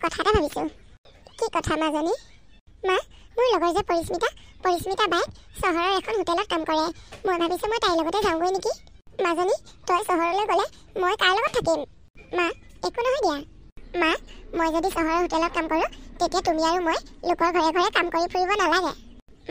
কথা এটা ভাবিছোঁ। কি কথা মাজনী? মা, মোৰ লগৰ যে পৰিস্মিতা বাই চহৰৰ এখন হোটেলত কাম কৰে। মই ভাবিছোঁ মই তাইৰ লগতে যাওঁগৈ নেকি। মাজনী, তই চহৰলৈ গ'লে মই কাৰ লগত থাকিম? মা, একো নহয় দিয়া। মা, মই যদি চহৰৰ হোটেলত কাম কৰোঁ তেতিয়া তুমি আৰু মই লোকৰ ঘৰে ঘৰে কাম কৰি ফুৰিব নালাগে।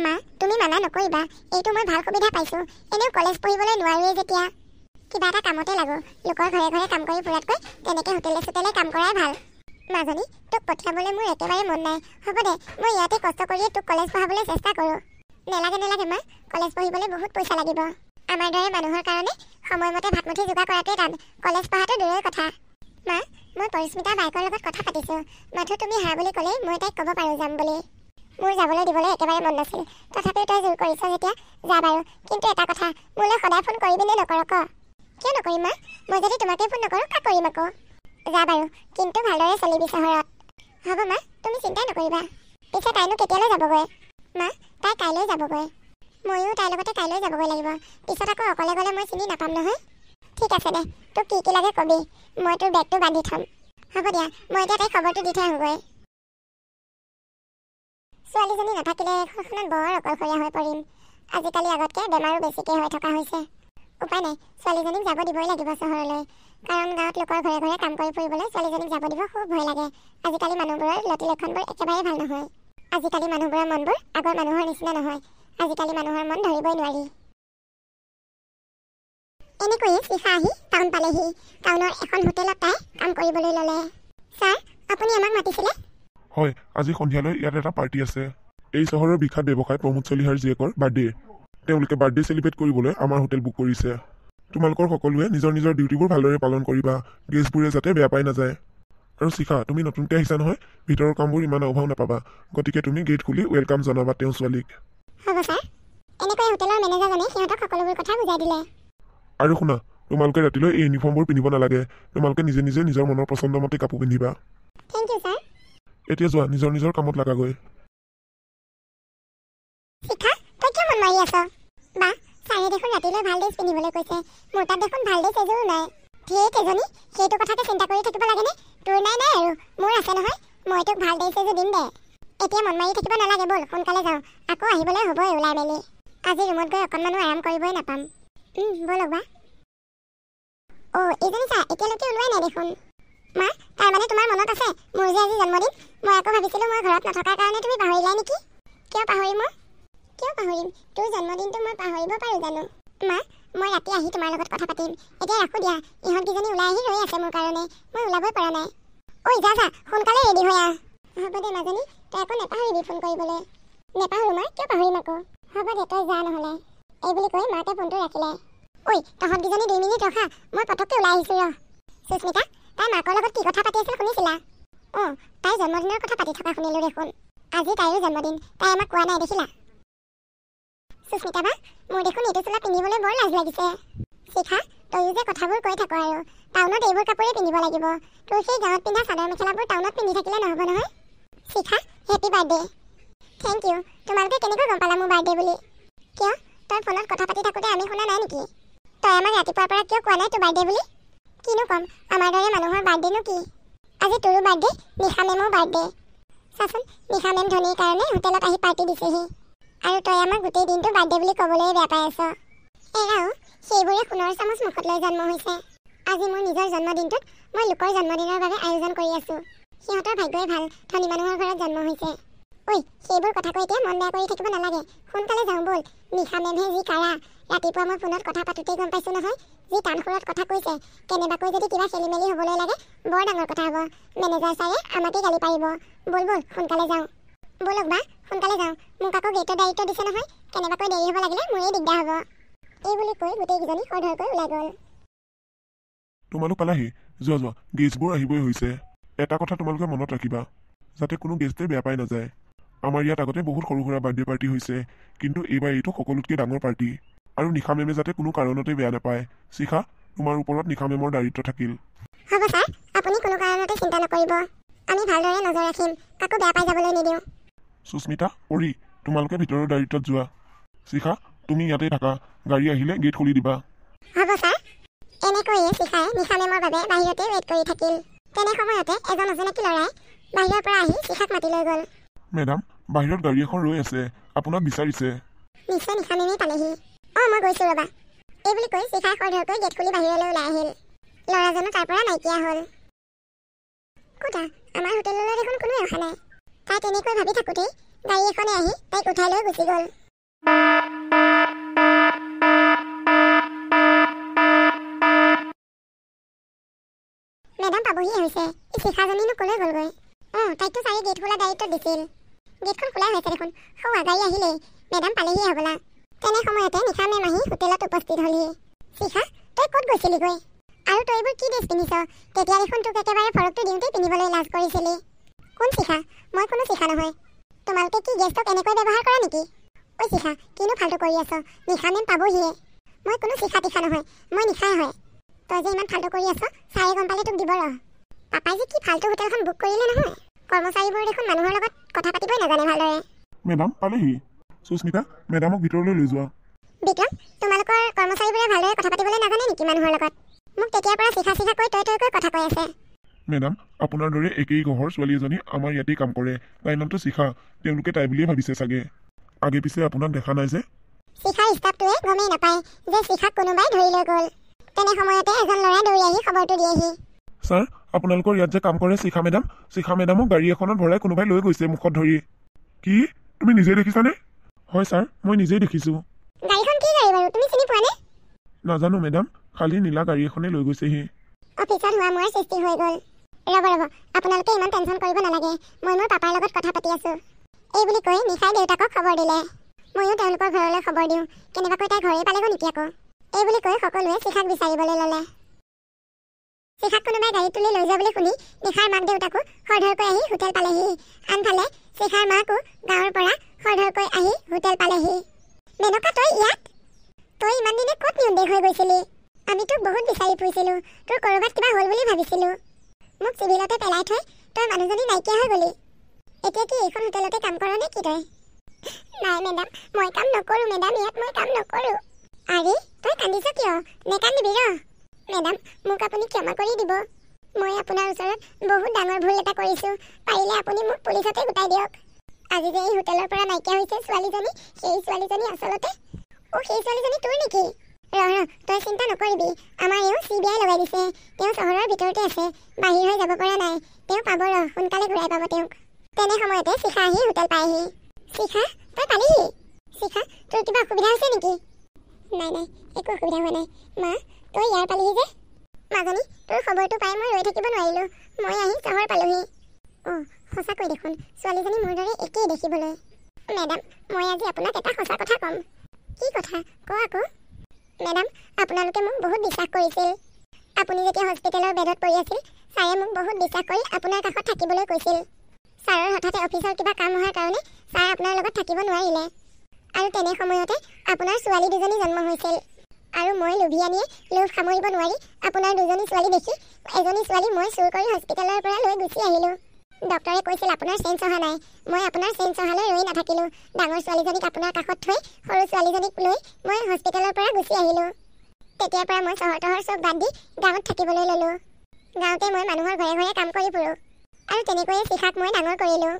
মা, তুমি মানা নকৰিবা, এইটো মই ভাল সুবিধা পাইছোঁ। এনেও কলেজ পঢ়িবলৈ নোৱাৰোৱেই যেতিয়া। কিবা এটা কামতে লাগো। লোকৰ ঘৰে ঘৰে কাম কৰি ফুৰাতকৈ তেনেকৈ হোটেলে কাম কৰাই ভাল। মাজনী, তোক পঠিয়াবলৈ মোৰ একেবাৰে মন নাই। হ'ব দে, মই ইয়াতে কষ্ট কৰিয়ে তোক কলেজ পঢ়াবলৈ চেষ্টা কৰোঁ। নেলাগে মা, কলেজ পঢ়িবলৈ বহুত পইচা লাগিব। আমাৰ দৰে মানুহৰ কাৰণে সময়মতে ভাতমুঠি যোগাৰ কৰাটোৱে টান, কলেজ পঢ়াটো দূৰৰে কথা। মা, মই পৰিস্মিতা বাইকৰ লগত কথা পাতিছোঁ। মাথো তুমি হা বুলি ক'লেই মই তাইক ক'ব পাৰোঁ যাম বুলি। মোৰ যাবলৈ দিবলৈ একেবাৰে মন নাছিল, তথাপিও তই জোৰ কৰিছ যেতিয়া যা বাৰু। কিন্তু এটা কথা, মোলৈ সদায় ফোন কৰিবি নে নকৰ ক? কিয় নকৰিম মা? মই যদি তোমাকে ফোন নকৰোঁ কাক কৰিম আকৌ? যা বাৰু, কিন্তু ভালদৰে চলিবি চহৰত। হ'ব মা, তুমি চিন্তাই নকৰিবা। পিছে তাইনো কেতিয়ালৈ যাবগৈ? মা, তাই কাইলৈ যাবগৈ। ময়ো তাইৰ লগতে কাইলৈ যাবগৈ লাগিব। পিছত আকৌ অকলে গ'লে মই চিনি নাপাম নহয়। ঠিক আছে দে, তোক কি লাগে কবি, মই তোৰ বেগটো বান্ধি থ'ম। হ'ব দিয়া, মই এতিয়া তাইক খবৰটো দি থৈ আহোঁগৈ। ছোৱালীজনী নাথাকিলে ঘৰখনত বৰ অকলশৰীয়া হৈ পৰিম। আজিকালি আগতকৈ বেমাৰো বেছিকৈ হৈ থকা হৈছে। উপায় নাই, ছোৱালীজনীক যাব দিবই লাগিব চহৰলৈ। কাৰণ গাঁৱত লোকৰ ঘৰে ঘৰে কাম কৰি ফুৰিবলৈ ছোৱালীজনীক যাব দিব খুব ভয় লাগে। আজিকালি মানুহবোৰৰ লতি লক্ষণবোৰ একেবাৰে ভাল নহয়। আজিকালি মানুহবোৰৰ মনবোৰ আগৰ মানুহৰ নিচিনা নহয়। আজিকালি মানুহৰ মন ধৰিবই নোৱাৰি। এনেকৈয়ে শিখা আহি টাউন পালেহি। টাউনৰ এখন হোটেলত তাই কাম কৰিবলৈ ল'লে। ছাৰ, আপুনি আমাক মাতিছিলে? হয়, আজি সন্ধিয়ালৈ ইয়াত এটা পাৰ্টি আছে। এই চহৰৰ বিখ্যাত ব্যৱসায় প্ৰমোদ চলিহাৰ জীয়েকৰ বাৰ্থডে। তেওঁলোকে বাৰ্থডে চেলিব্ৰেট কৰিবলৈ আমাৰ হোটেল বুক কৰিছে। তোমালোকৰ সকলোৱে নিজৰ নিজৰ ডিউটিবোৰ ভালদৰে পালন কৰিবা, গেষ্টবোৰে যাতে বেয়া পাই নাযায়। আৰু শিখা, তুমি নতুনকৈ আহিছা নহয়, ভিতৰৰ কামবোৰ ইমান অভাৱ নাপাবা। গতিকে তুমি গেট খুলি ৱেলকাম জনাবা তেওঁ ছোৱালীক। হ'ব ছাৰ। এনেকৈ হোটেলৰ মেনেজাৰজনে সিহঁতক সকলোবোৰ কথা বুজাই দিলে। আৰু শুনা, তোমালোকে ৰাতিলৈ এই ইউনিফৰ্মবোৰ পিন্ধিব নালাগে। তোমালোকে নিজে নিজে নিজৰ মনৰ পচন্দ মতে কাপোৰ পিন্ধিবা। Thank you sir. এতিয়া যোৱা, নিজৰ নিজৰ কামত লাগাগৈ। শিখা, তই কিয় মন মাৰি আছ? বা, ছাৰে দেখোন ৰাতিলৈ ভাল ড্ৰেছ পিন্ধিবলৈ কৈছে। মোৰ তাত দেখোন ভাল ড্ৰেছ এযোৰো নাই। ঠিক এজনী, সেইটো কথাকে চিন্তা কৰি থাকিব লাগেনে? তোৰ নাই আৰু মোৰ আছে নহয়। মই তোক ভাল ড্ৰেছ এযোৰ দিম দে। এতিয়া মন মাৰি থাকিব নালাগে, ব'ল সোনকালে যাওঁ। আকৌ আহিবলৈ হ'বই ওলাই মেলি। আজি ৰুমত গৈ অকণমানো আৰাম কৰিবই নাপাম। ব'লক বা। এইজনী চা, এতিয়ালৈকে ওলোৱাই নাই দেখোন। মা, তাৰমানে তোমাৰ মনত আছে মোৰ যে আজি জন্মদিন? মই আকৌ ভাবিছিলোঁ মই ঘৰত নথকাৰ কাৰণে তুমি পাহৰিলাই নেকি? কিয় পাহৰিম মই? কিয় পাহৰিম? তোৰ জন্মদিনটো মই পাহৰিব পাৰোঁ জানো? মা, মই ৰাতি আহি তোমাৰ লগত কথা পাতিম। এতিয়া ৰাখোঁ দিয়া, ইহঁতকেইজনী ওলাই আহি ৰৈ আছে মোৰ কাৰণে। মই ওলাবই পৰা নাই। যা সোনকালে ৰেডি হৈ আহ। হ'ব দে মাজনী, তই আকৌ নেপাহৰিবি ফোন কৰিবলৈ। নেপাহৰোঁ মা, কিয় পাহৰিম আকৌ? হ'ব দে, তই যা নহ'লে। এই বুলি কৈ মাকে ফোনটো ৰাখিলে। তহঁতকেইজনী 2 মিনিট ৰখা, মই পটককৈ ওলাই আহিছোঁ ৰ। সুস্মিতা, তাই মাকৰ লগত কি কথা পাতি আছিল শুনিছিলা? তাইৰ জন্মদিনৰ কথা পাতি থকা শুনিলোঁ দেখোন। আজি তাইৰো জন্মদিন, তাই আমাক কোৱা নাই দেখিলা? সুস্মিতা বা, মোৰ দেখোন এইটো চোলা পিন্ধিবলৈ বৰ লাজ লাগিছে। শিখা, তয়ো যে কথাবোৰ কৈ থাক আৰু। টাউনত এইবোৰ কাপোৰেই পিন্ধিব লাগিব। তোৰ সেই গাঁৱত পিন্ধা চাদৰ মেখেলাবোৰ টাউনত পিন্ধি থাকিলে নহ'ব নহয়। Shikha, happy birthday. Thank you. তোমালোকে কেনেকৈ গম পালা মোৰ বাৰ্থডে বুলি? কিয়, তই ফোনত কথা পাতি থাকোঁতে আমি শুনা নাই নেকি? তই আমাক ৰাতিপুৱাৰ পৰা কিয় কোৱা নাই তোৰ বাৰ্থডে বুলি? কিনো ক'ম, আমাৰ দৰে মানুহৰ বাৰ্থডেনো কি? আজি তোৰো বাৰ্থডে, নিশা মেমৰো বাৰ্থডে। চাচোন, নিশা মেম ধনীৰ কাৰণে হোটেলত আহি পাৰ্টি দিছেহি। আৰু তই আমাক গোটেই দিনটো বাৰ্থডে বুলি ক'বলৈ বেয়া পাই আছ। এৰাও, সেইবোৰে সোণৰ চামুচ মুখত লৈ জন্ম হৈছে। আজি মোৰ নিজৰ জন্মদিনটোত মই লোকৰ জন্মদিনৰ বাবে আয়োজন কৰি আছোঁ। সিহঁতৰ ভাগ্যই ভাল, ধনী মানুহৰ ঘৰত জন্ম হৈছে। সেইবোৰ কথা কৈ এতিয়া মন বেয়া কৰি থাকিব নালাগে। সোনকালে যাওঁ ব'ল। নিশা মেমহে যি কাৰা। ৰাতিপুৱা মই ফোনত কথা পাতোঁতেই গম পাইছোঁ নহয়, যি টান সুৰত কথা কৈছে। কেনেবাকৈ যদি কিবা খেলি মেলি হ'বলৈ লাগে বৰ ডাঙৰ কথা হ'ব। মেনেজাৰ ছাৰে আমাকেই গালি পাৰিব। ব'ল সোনকালে যাওঁ। ব'লক বা, সোনকালে যাওঁ। মোক আকৌ গেটৰ দায়িত্ব দিছে নহয়, কেনেবাকৈ দেৰি হ'ব লাগিলে মোৰেই দিগদাৰ হ'ব। এই বুলি কৈ গোটেইকেইজনী খৰধৰকৈ ওলাই গ'ল। তোমালোক পালাহি? যোৱা, গেষ্টবোৰ আহিবই হৈছে। এটা কথা তোমালোকে মনত ৰাখিবা, যাতে কোনো গেষ্টে বেয়া পাই নাযায়। আমাৰ ইয়াত আগতে বহুত সৰু সুৰা বাৰ্থডে পাৰ্টি হৈছে, কিন্তু এইবাৰ এইটো সকলোতকৈ ডাঙৰ পাৰ্টি। আৰু নিশা মেমে যাতে কোনো কাৰণতে বেয়া নাপায়। শিখা, তোমাৰ ওপৰত নিশা মেমৰ দায়িত্ব থাকিল। হ'ব ছাৰ, আপুনি কোনো কাৰণতে চিন্তা নকৰিব। আমি ভালদৰে নজৰ ৰাখিম, কাকো বেয়া পাই যাবলৈ নিদিওঁ। সুস্মিতা, পৰি, তোমালোকে ভিতৰৰ দায়িত্বত যোৱা। শিখা, তুমি ইয়াতে থাকা, গাড়ী আহিলে গেট খুলি দিবা। হ'ব ছাৰ। এনেকৈয়ে শিখাই নিশা মেমৰ বাবে বাহিৰতে ৱেইট কৰি থাকিল। তেনে সময়তে এজন অচিনাকি ল'ৰাই বাহিৰৰ পৰা আহি শিখাক মাতি লৈ গ'ল। মেডাম বাহিৰত গাড়ী এখন ৰৈ আছে, আপোনাক বিচাৰিছে। নিশ্চয় নিশা মেমেই পালেহি। মই গৈছোঁ ৰ'বা, এই বুলি কৈ শিখাই খৰধৰকৈ গেট খুলি বাহিৰলৈ ওলাই আহিল। ল'ৰাজনো তাৰ পৰা নাইকিয়া হ'ল। কোঠা আমাৰ হোটেললৈ দেখোন কোনোৱে অহা নাই। তাই তেনেকৈ ভাবি থাকোঁতেই গাড়ী এখনে আহি তাইক উঠাই লৈ গুচি গ'ল। মেডাম পাবহিয়ে হৈছে। এই শিখাজনীনো ক'লৈ গ'লগৈ? তাইকতো চাৰি গেট খোলা দায়িত্ব দিছিল। গেটখন খোলাই হৈছে দেখোন। সৌ গাড়ী আহিলেই, মেডাম পালেহিয়ে হ'বলা। তেনে সময়তে নিশা মেম আহি হোটেলত উপস্থিত হ'লহি। শিখা তই ক'ত গৈছিলিগৈ? আৰু তই এইবোৰ কি ড্ৰেছ পিন্ধিছ? তেতিয়া দেখোন তোক একেবাৰে ফৰকটো দিওঁতেই পিন্ধিবলৈ লাজ কৰিছিলি। কোন শিখা? মই কোনো শিখা নহয়। তোমালোকে কি গেষ্টক এনেকৈ ব্যৱহাৰ কৰা নেকি? ঐ শিখা কিনো ফাল্টু কৰি আছ? নিশা মেম পাবহিয়ে। মই কোনো শিখা তীখা নহয়, মই নিশাই হয়। তই যে ইমান ফাল্টু কৰি আছ ছাৰে গম পালে তোক দিব ৰহ। পাপাই যে কি ফাল্টু হোটেলখন বুক কৰিলে নহয়। কৰ্মচাৰীবোৰ দেখোন মানুহৰ লগত কথা পাতিবই নাজানে ভালদৰে। মেডাম পালেহি। সুস্মিতা মেডামক ভিতৰলৈ লৈ যোৱা। বিক্ৰম তোমালোকৰ কৰ্মচাৰীবোৰে ভালদৰে কথা পাতিবলৈ নাজানে নেকি মানুহৰ লগত? মোক তেতিয়াৰ পৰা শিখা শিখা কৈ তই কৈ কথা কৈ আছে। মেডাম আপোনাৰ দৰে একেই ঘৰৰ ছোৱালী এজনী আমাৰ ইয়াতেই কাম কৰে। তাইৰ নামটো শিখা। তেওঁলোকে তাই বুলিয়ে ভাবিছে চাগে। আগে পিছে আপোনাক দেখা নাই যে। শিখাৰ ষ্টাফটোৱে গমেই নাপায় যে শিখাক কোনোবাই ধৰি লৈ গ'ল। তেনে সময়তে এজন ল'ৰাই দৌৰি আহি খবৰটো দিয়েহি। ছাৰ আপোনালোকৰ ইয়াত যে কাম কৰে শিখা মেডামক গাড়ী এখনত ভৰাই কোনোবাই লৈ গৈছে মুখত ধৰি। কি তুমি নিজেই দেখিছানে? হয় ছাৰ মই নিজেই দেখিছোঁ। গাড়ীখন কি গাড়ী বাৰু তুমি চিনি পোৱা নে? নাজানো মেডাম, খালি নীলা গাড়ী এখনে লৈ গৈছেহি। অফিচত হোৱা মোৰ সৃষ্টি হৈ গ'ল। ৰ'ব আপোনালোকে ইমান টেনশ্যন কৰিব নালাগে, মই মোৰ পাপাৰ লগত কথা পাতি আছোঁ। এই বুলি কৈ নিশাই দেউতাকক খবৰ দিলে। ময়ো তেওঁলোকৰ ঘৰলৈ খবৰ দিওঁ, কেনেবাকৈ তাই ঘৰেই পালেগৈ নেকি আকৌ। এই বুলি কৈ সকলোৱে শিখাক বিচাৰিবলৈ ল'লে। শিখাক কোনোবাই গাড়ীত তুলি লৈ যোৱা বুলি শুনি নিশাৰ মাক দেউতাকো খৰধৰকৈ আহি হোটেল পালেহি। আনফালে শিখাৰ মাকো গাঁৱৰ পৰা খৰধৰকৈ আহি হোটেল পালেহি। মেনকা তই ইয়াত? তই ইমান দিনে ক'ত নিৰুদ্দেশ হৈ গৈছিলি? আমি তোক বহুত বিচাৰি ফুৰিছিলোঁ, তোৰ ক'ৰবাত কিবা হ'ল বুলি ভাবিছিলোঁ। মোক চিভিলতে পেলাই থৈ তই মানুহজনী নাইকিয়া হৈ গ'লি। এতিয়া কি এইখন হোটেলতে কাম কৰ নে কি তই? নাই মেডাম মই কাম নকৰোঁ মেডাম, ইয়াত মই কাম নকৰোঁ। আৰে তই কান্দিছ কিয়? নেকান্দিবি ৰ। মেডাম মোক আপুনি ক্ষমা কৰি দিব। মই আপোনাৰ ওচৰত বহুত ডাঙৰ ভুল এটা কৰিছোঁ। পাৰিলে আপুনি মোক পুলিচতে গোটাই দিয়ক। আজি যে এই হোটেলৰ পৰা নাইকিয়া হৈছে ছোৱালীজনী, সেই ছোৱালীজনী আচলতে সেই ছোৱালীজনী তোৰ নেকি? ৰ তই চিন্তা নকৰিবি, আমাৰ এওঁ CBI লগাই দিছে। তেওঁ চহৰৰ ভিতৰতে আছে, বাহিৰ হৈ যাব পৰা নাই। তেওঁ পাব ৰ, সোনকালে ঘূৰাই পাব তেওঁক। তেনে সময়তে শিখা আহি হোটেল পায়হি। শিখা তই পালিহি? শিখা তোৰ কিবা অসুবিধা হৈছে নেকি? নাই একো অসুবিধা হোৱা নাই। মা তই ইয়াৰ পালিহি যে? মাজনী তোৰ খবৰটো পাই মই ৰৈ থাকিব নোৱাৰিলোঁ, মই আহি চহৰ পালোহি। সঁচাকৈ দেখোন ছোৱালীজনী মোৰ দৰে একেই দেখিবলৈ। মেডাম মই আজি আপোনাক এটা সঁচা কথা ক'ম। কি কথা ক আকৌ? মেডাম আপোনালোকে মোক বহুত বিশ্বাস কৰিছিল। আপুনি যেতিয়া হস্পিটেলৰ বেডত পৰি আছিল ছাৰে মোক বহুত বিশ্বাস কৰি আপোনাৰ কাষত থাকিবলৈ কৈছিল। ছাৰৰ হঠাতে অফিচৰ কিবা কাম হোৱাৰ কাৰণে ছাৰ আপোনাৰ লগত থাকিব নোৱাৰিলে। আৰু তেনে সময়তে আপোনাৰ ছোৱালী দুজনী জন্ম হৈছিল। আৰু মই লুভিয়ানীয়ে লোভ সামৰিব নোৱাৰি আপোনাৰ দুজনী ছোৱালী দেখি এজনী ছোৱালী মই চুৰ কৰি হস্পিটেলৰ পৰা লৈ গুচি আহিলোঁ। ডক্টৰে কৈছিল আপোনাৰ চেঞ্জ অহা নাই। মই আপোনাৰ চেঞ্জ অহালৈ ৰৈ নাথাকিলোঁ। ডাঙৰ ছোৱালীজনীক আপোনাৰ কাষত থৈ সৰু ছোৱালীজনীক লৈ মই হস্পিটেলৰ পৰা গুচি আহিলোঁ। তেতিয়াৰ পৰা মই চহৰ তহৰ চব বাদ দি গাঁৱত থাকিবলৈ ল'লোঁ। গাঁৱতে মই মানুহৰ ঘৰে ঘৰে কাম কৰি ফুৰোঁ। আৰু তেনেকৈয়ে শিখাক মই ডাঙৰ কৰিলোঁ।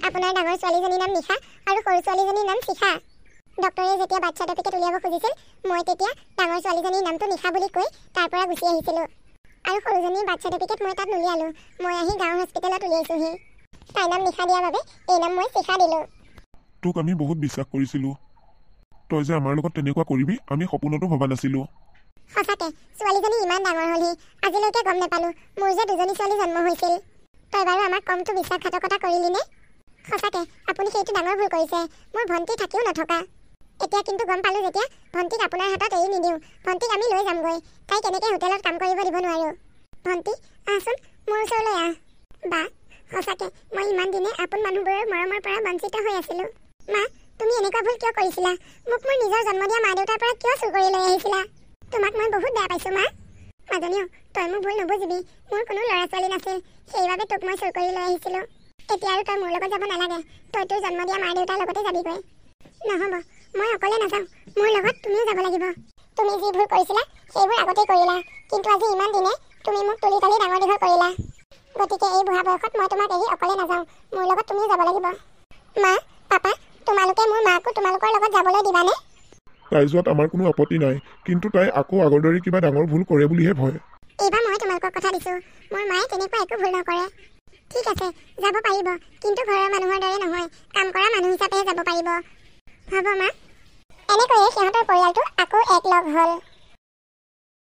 আপোনাৰ ডাঙৰ ছোৱালীজনীৰ নাম নিশা আৰু সৰু ছোৱালীজনীৰ নাম শিখা। ডক্টৰে যেতিয়া বাৰ্থ চাৰ্টিফিকেট উলিয়াব খুজিছিল মই তেতিয়া ডাঙৰ ছোৱালীজনীৰ নামটো নিশা বুলি কৈ তাৰ পৰা গুচি আহিছিলোঁ। আৰু সৰুজনীৰ বাৰ্থ চাৰ্টিফিকেট মই তাত নুলিয়ালোঁ, মই আহি গাঁৱৰ হস্পিটেলত উলিয়াইছোঁহি। তাইৰ নাম নিশা দিয়াৰ বাবে এই নাম মই শিখা দিলোঁ। তোক আমি বহুত বিশ্বাস কৰিছিলোঁ। তই যে আমাৰ লগত তেনেকুৱা কৰিবি আমি সপোনতো ভবা নাছিলোঁ। সঁচাকে ছোৱালীজনী ইমান ডাঙৰ হ'লহি, আজিলৈকে গম নাপালোঁ মোৰ যে দুজনী ছোৱালী জন্ম হৈছিল। তই বাৰু আমাক কমটো বিশ্বাসঘাতকতা কৰিলি নে? সঁচাকে আপুনি সেইটো ডাঙৰ ভুল কৰিছে, মোৰ ভণ্টি থাকিও নথকা। এতিয়া কিন্তু গম পালোঁ যেতিয়া ভণ্টিক আপোনাৰ হাতত এৰি নিদিওঁ, ভণ্টিক আমি লৈ যামগৈ। তাই কেনেকৈ হোটেলত কাম কৰিব দিব নোৱাৰোঁ। ভণ্টি আহচোন মোৰ ওচৰলৈ আহ। বা সঁচাকে মই ইমান দিনে আপোন মানুহবোৰৰ মৰমৰ পৰা বঞ্চিত হৈ আছিলোঁ। মা তুমি এনেকুৱা ভুল কিয় কৰিছিলা? মোক মোৰ নিজৰ জন্ম দিয়া মা দেউতাৰ পৰা কিয় চুৰ কৰি লৈ আহিছিলা? তোমাক মই বহুত বেয়া পাইছোঁ মা। মাজনীও তই মোৰ ভুল নুবুজিবি, মোৰ কোনো ল'ৰা ছোৱালী নাছিল, সেইবাবে তোক মই চুৰ কৰি লৈ আহিছিলোঁ। এতিয়া আৰু তই মোৰ লগত যাব নালাগে, তই তোৰ জন্ম দিয়া মা দেউতাৰ লগতে যাবিগৈ। নহ'ব মই অকলে নাযাওঁ, মোৰ লগত তুমিও যাব লাগিব। তুমি যি ভুল কৰিছিলা সেইবোৰ আগতেই কৰিলা, কিন্তু আজি ইমান দিনে তুমি মোক তুলি তালি ডাঙৰ দীঘল কৰিলা। গতিকে এই বুঢ়া বয়সত মই তোমাক এৰি অকলে নাযাওঁ। মোৰ লগত তুমিও যাব লাগিব। মা, পাপা, তোমালোকে মোৰ মাকো তোমালোকৰ লগত যাবলৈ দিবানে? তাই যোৱাত আমাৰ কোনো আপত্তি নাই, কিন্তু তাই আকৌ আগৰ দৰে কিবা ডাঙৰ ভুল কৰে বুলিহে ভয়। এইবাৰ মই তোমালোকক কথা দিছোঁ, মোৰ মায়ে তেনেকুৱা একো ভুল নকৰে। ঠিক আছে, যাব পাৰিব, কিন্তু ঘৰৰ মানুহৰ দৰে নহয়, কাম কৰা মানুহ হিচাপেহে যাব পাৰিব। হ'ব মা। এনেকৈয়ে সিহঁতৰ পৰিয়ালটো আকৌ এক লগ হ'ল।